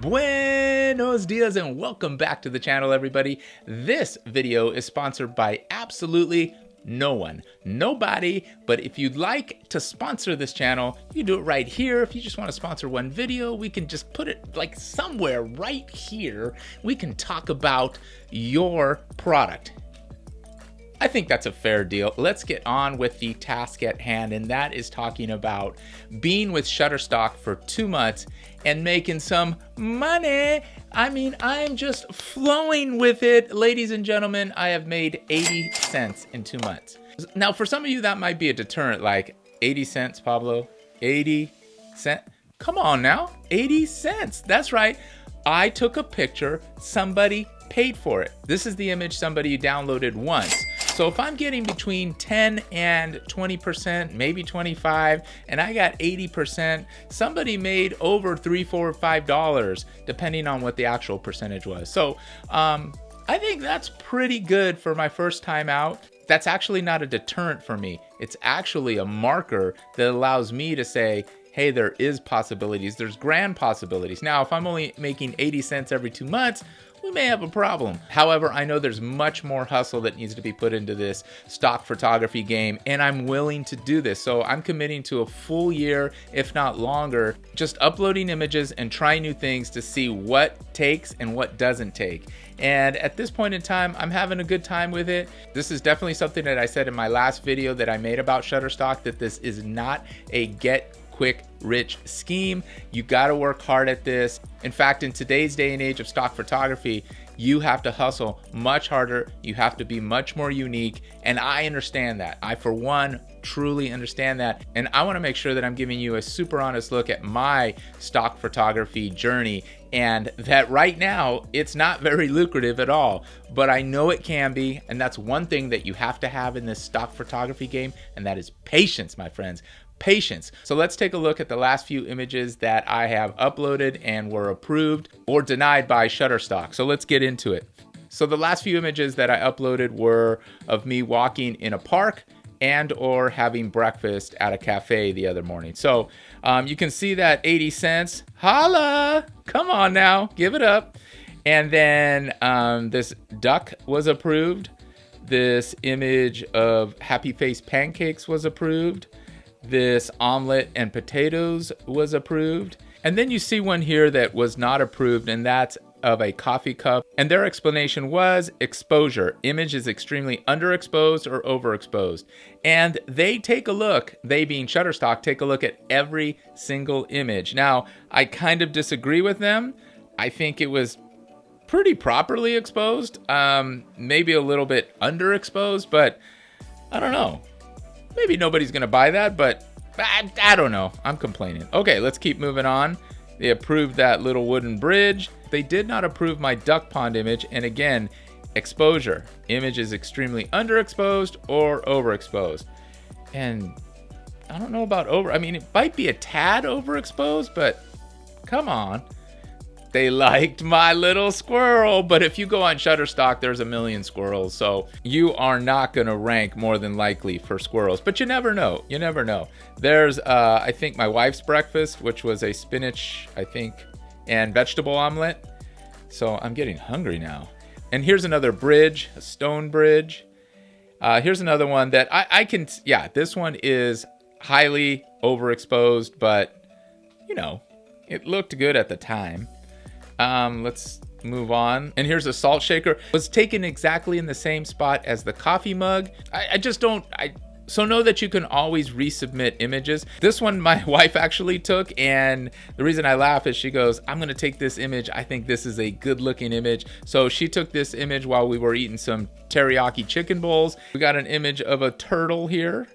Buenos Diaz and welcome back to the channel, everybody. This video is sponsored by absolutely no one, nobody, but if you'd like to sponsor this channel, you can do it right here. If you just want to sponsor one video, we can just put it like somewhere right here. We can talk about your product. I think that's a fair deal. Let's get on with the task at hand, and that is talking about being with Shutterstock for 2 months and making some money. I mean, I'm just flowing with it. Ladies and gentlemen, I have made 80 cents in 2 months. Now, for some of you, that might be a deterrent, like 80 cents, Pablo, 80 cents. Come on now, 80 cents. That's right. I took a picture, somebody paid for it. This is the image somebody downloaded once. So if I'm getting between 10 and 20%, maybe 25, and I got 80%, somebody made over $3, $4, $5, depending on what the actual percentage was. So I think that's pretty good for my first time out. That's actually not a deterrent for me. It's actually a marker that allows me to say, hey, there is possibilities. There's grand possibilities. Now, if I'm only making 80 cents every 2 months, we may have a problem. However, I know there's much more hustle that needs to be put into this stock photography game, and I'm willing to do this. So I'm committing to a full year, if not longer, just uploading images and trying new things to see what takes and what doesn't take. And at this point in time, I'm having a good time with it. This is definitely something that I said in my last video that I made about Shutterstock, that this is not a get quick rich scheme. You got to work hard at this. In fact, in today's day and age of stock photography, you have to hustle much harder. You have to be much more unique. And I understand that. I, for one, truly understand that. And I want to make sure that I'm giving you a super honest look at my stock photography journey, and that right now it's not very lucrative at all, but I know it can be. And that's one thing that you have to have in this stock photography game, and that is patience, my friends. Patience. So let's take a look at the last few images that I have uploaded and were approved or denied by Shutterstock. So let's get into it. So the last few images that I uploaded were of me walking in a park and or having breakfast at a cafe the other morning. So you can see that 80 cents. Holla! Come on now, give it up. And then this duck was approved. This image of happy face pancakes was approved. This omelet and potatoes was approved. And then you see one here that was not approved, and that's of a coffee cup. And their explanation was exposure. Image is extremely underexposed or overexposed. And they take a look, they being Shutterstock, take a look at every single image. Now, I kind of disagree with them. I think it was pretty properly exposed, maybe a little bit underexposed, but I don't know. Maybe nobody's gonna buy that, but I don't know. I'm complaining. Okay, let's keep moving on. They approved that little wooden bridge. They did not approve my duck pond image. And again, exposure. Image is extremely underexposed or overexposed. And I don't know about over. I mean, it might be a tad overexposed, but come on. They liked my little squirrel, but if you go on Shutterstock, there's a million squirrels. So you are not gonna rank more than likely for squirrels, but you never know, you never know. There's, I think my wife's breakfast, which was a spinach, I think, and vegetable omelet. So I'm getting hungry now. And here's another bridge, a stone bridge. Here's another one that I can, yeah, this one is highly overexposed, but you know, it looked good at the time. Let's move on. And here's a salt shaker. It was taken exactly in the same spot as the coffee mug. I just don't, so know that you can always resubmit images. This one my wife actually took, and the reason I laugh is she goes, I'm gonna take this image. I think this is a good looking image. So she took this image while we were eating some teriyaki chicken bowls. We got an image of a turtle here.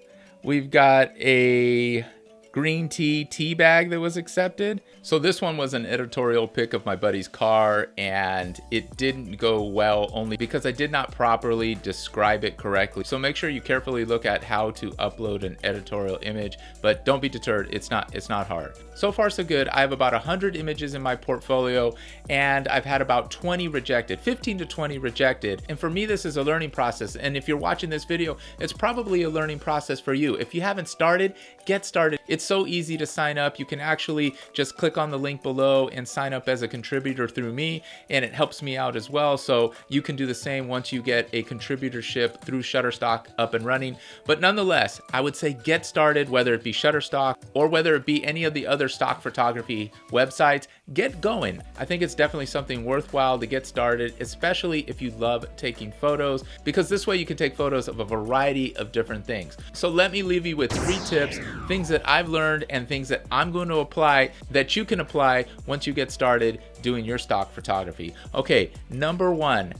We've got a green tea bag that was accepted. So this one was an editorial pic of my buddy's car, and it didn't go well only because I did not properly describe it correctly. So make sure you carefully look at how to upload an editorial image, but don't be deterred. It's not hard. So far so good. I have about 100 images in my portfolio, and I've had about 20 rejected, 15 to 20 rejected. And for me, this is a learning process. And if you're watching this video, it's probably a learning process for you. If you haven't started, get started. It's It's so easy to sign up. You can actually just click on the link below and sign up as a contributor through me, and it helps me out as well. So you can do the same once you get a contributorship through Shutterstock up and running. But nonetheless, I would say get started, whether it be Shutterstock or whether it be any of the other stock photography websites. Get going. I think it's definitely something worthwhile to get started, especially if you love taking photos, because this way you can take photos of a variety of different things. So let me leave you with 3 tips, things that I've learned and things that I'm going to apply that you can apply once you get started doing your stock photography. Okay, number 1,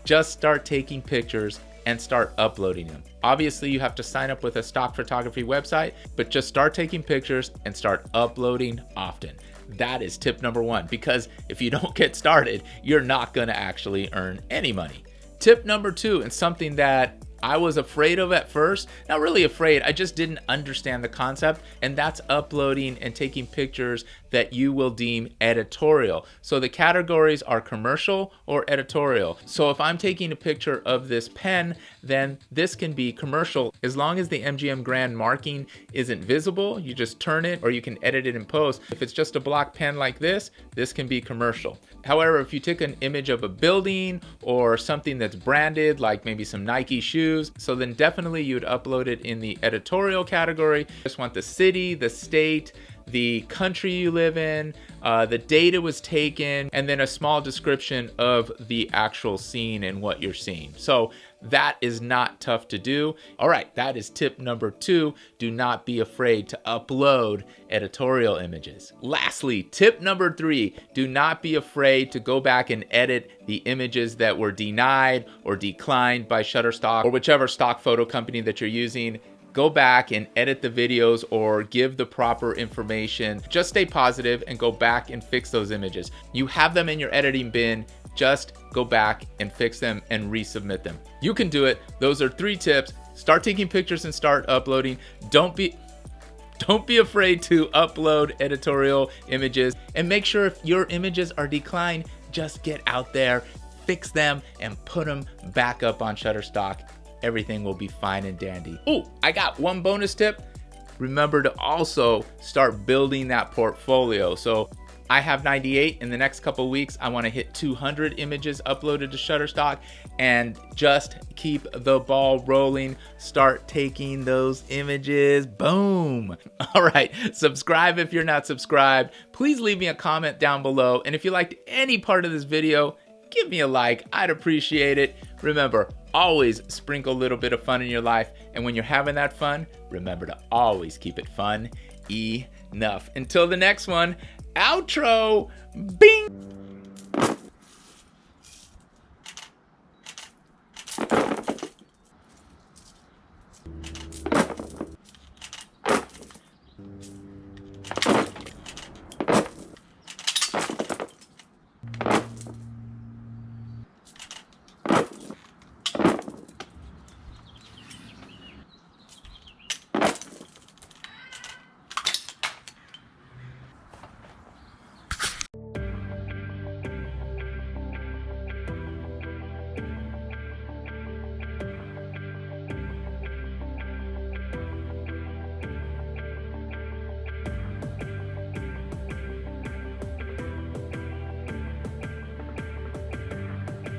just start taking pictures and start uploading them. Obviously, you have to sign up with a stock photography website, but just start taking pictures and start uploading often. That is tip number 1, because if you don't get started, you're not going to actually earn any money. Tip number 2, and something that I was afraid of at first, not really afraid, I just didn't understand the concept, and that's uploading and taking pictures that you will deem editorial. So the categories are commercial or editorial. So if I'm taking a picture of this pen, then this can be commercial as long as the MGM Grand marking isn't visible. You just turn it, or you can edit it in post. If it's just a block pen like this can be commercial. However, if you take an image of a building or something that's branded, like maybe some Nike shoes, so then definitely you'd upload it in the editorial category. Just want the city, the state, the country you live in, the date it was taken, and then a small description of the actual scene and what you're seeing. So that is not tough to do. All right, that is tip number 2. Do not be afraid to upload editorial images. Lastly, tip number 3, do not be afraid to go back and edit the images that were denied or declined by Shutterstock or whichever stock photo company that you're using. Go back and edit the videos or give the proper information. Just stay positive and go back and fix those images. You have them in your editing bin. Just go back and fix them and resubmit them. You can do it. Those are 3 tips. Start taking pictures and start uploading. Don't be afraid to upload editorial images, and make sure if your images are declined, just get out there, fix them, and put them back up on Shutterstock. Everything will be fine and dandy. Oh, I got one bonus tip. Remember to also start building that portfolio. So I have 98. In the next couple weeks, I want to hit 200 images uploaded to Shutterstock, and just keep the ball rolling. Start taking those images. Boom. All right. Subscribe if you're not subscribed. Please leave me a comment down below. And if you liked any part of this video, give me a like. I'd appreciate it. Remember, always sprinkle a little bit of fun in your life. And when you're having that fun, remember to always keep it fun enough. Until the next one, outro. Bing.